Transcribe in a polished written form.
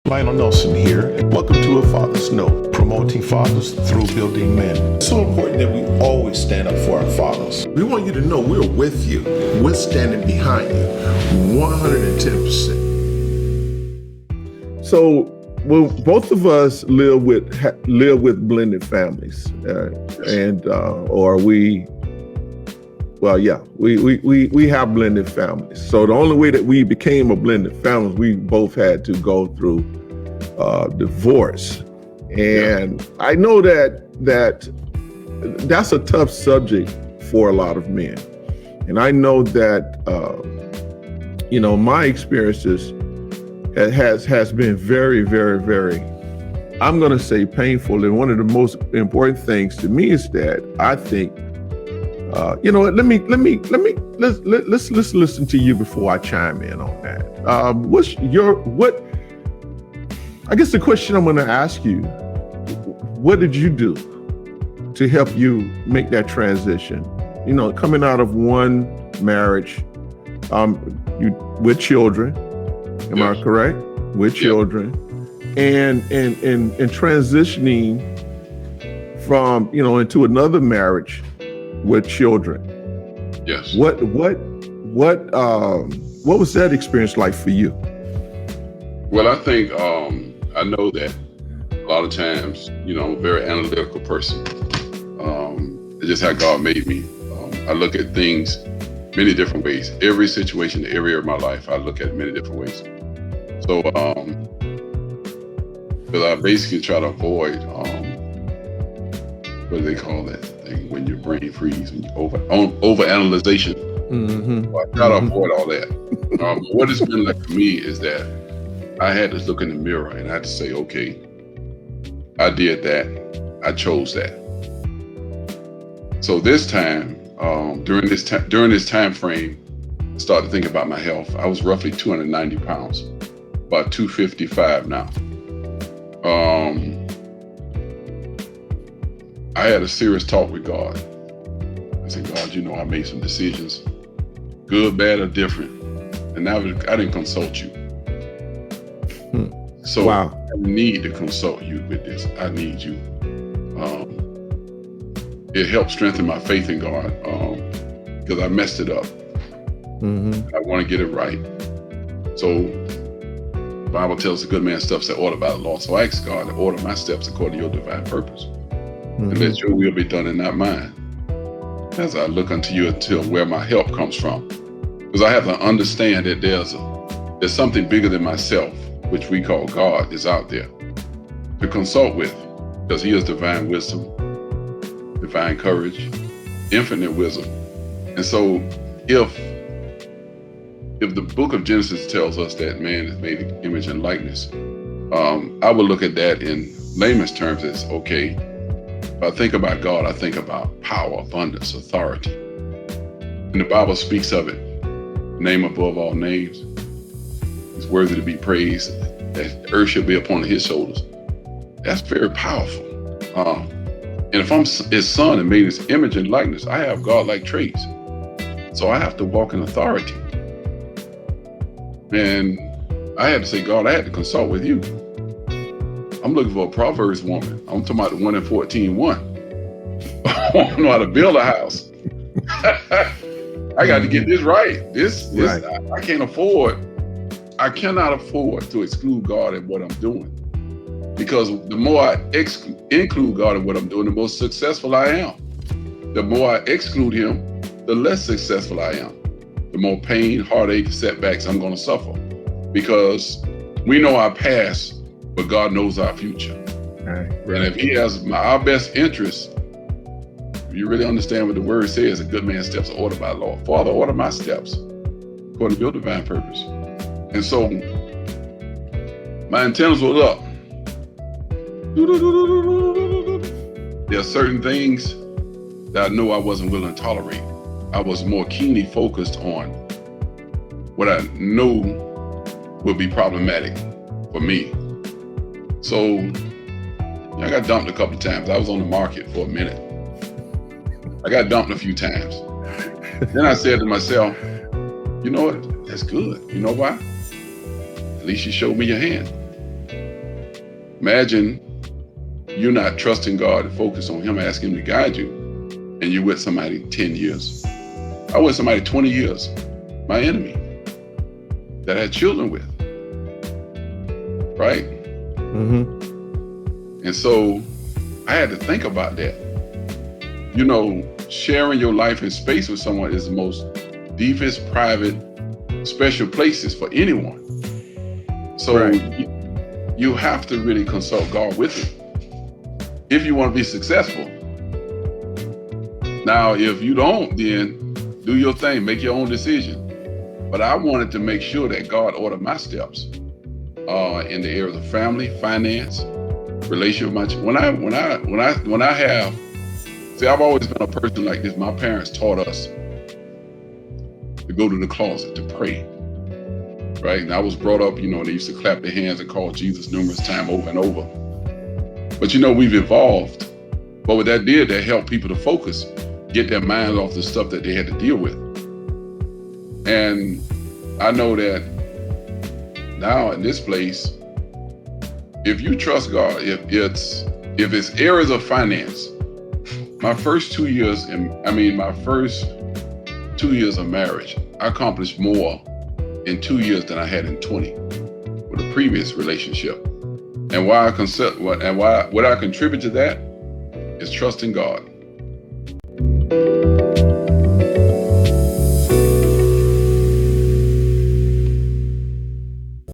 Lionel Nelson here, and welcome to A Father's Note, promoting fathers through building men. It's so important that we always stand up for our fathers. We want you to know we're with you. We're standing behind you 110%. So, well, both of us live with blended families, we have blended families. So the only way that we became a blended family, we both had to go through divorce. And I know that's a tough subject for a lot of men. And I know that, my experiences has been very, very, very, I'm going to say painful. And one of the most important things to me is that I think, let's listen to you before I chime in on that. I guess the question I'm going to ask you, what did you do to help you make that transition? Coming out of one marriage, with children, am I correct? With children, and transitioning from, into another marriage with children. Yes. What was that experience like for you? Well, I think I know that a lot of times, I'm a very analytical person. It's just how God made me. I look at things many different ways. Every situation, every area of my life, I look at many different ways. So, but I basically try to avoid what do they call that thing when your brain freezes, when you overanalyzation. Mm-hmm. So I try to avoid all that. What it's been like for me is that I had to look in the mirror and I had to say, okay, I did that. I chose that. So this time, during this time frame, I started thinking about my health. I was roughly 290 pounds, about 255 now. I had a serious talk with God. I said, God, I made some decisions, good, bad, or different. And I didn't consult you. So wow. I need to consult you with this. I need you. It helped strengthen my faith in God because I messed it up. Mm-hmm. I want to get it right. So the Bible tells the good man's steps are ordered by the Lord. So I asked God to order my steps according to your divine purpose. Mm-hmm. And let your will be done and not mine. As I look unto you until where my help comes from. Because I have to understand that there's something bigger than myself, which we call God, is out there to consult with, because he is divine wisdom, divine courage, infinite wisdom. And so if the book of Genesis tells us that man is made in image and likeness, I would look at that in layman's terms as, okay, if I think about God, I think about power, abundance, authority. And the Bible speaks of it, name above all names. He's worthy to be praised, that the earth shall be upon his shoulders. That's very powerful. And if I'm his son and made his image and likeness, I have God-like traits. So I have to walk in authority. And I had to say, God, I had to consult with you. I'm looking for a Proverbs woman. I'm talking about the 1 in 14:1. I don't know how to build a house. I got to get this right. Right. I cannot afford to exclude God in what I'm doing. Because the more I include God in what I'm doing, the more successful I am. The more I exclude him, the less successful I am. The more pain, heartache, setbacks I'm going to suffer. Because we know our past, but God knows our future. Right. And if he has our best interest, you really understand what the word says, a good man's steps are ordered by the Lord. Father, order my steps according to your divine purpose. And so my antennas were up. There are certain things that I know I wasn't willing to tolerate. I was more keenly focused on what I know would be problematic for me. So I got dumped a couple of times. I was on the market for a minute. I got dumped a few times. Then I said to myself, you know what? That's good. You know why? At least you showed me your hand. Imagine you're not trusting God and focus on him, asking him to guide you, and you're with somebody 10 years. I was somebody 20 years, my enemy, that I had children with, right? Mm-hmm. And so I had to think about that. You know, sharing your life and space with someone is the most deepest, private, special places for anyone. So Right. you have to really consult God with it if you want to be successful. Now, if you don't, then do your thing, make your own decision. But I wanted to make sure that God ordered my steps in the areas of family, finance, relationship. When I have, see, I've always been a person like this. My parents taught us to go to the closet to pray, right? And I was brought up, you know, they used to clap their hands and call Jesus numerous times over and over. But you know, we've evolved. But what that did, that helped people to focus, get their minds off the stuff that they had to deal with. And I know that now in this place, if you trust God, if it's areas of finance, my first 2 years, my first 2 years of marriage, I accomplished more in 2 years than I had in 20 with a previous relationship. And what I contribute to that is trusting God.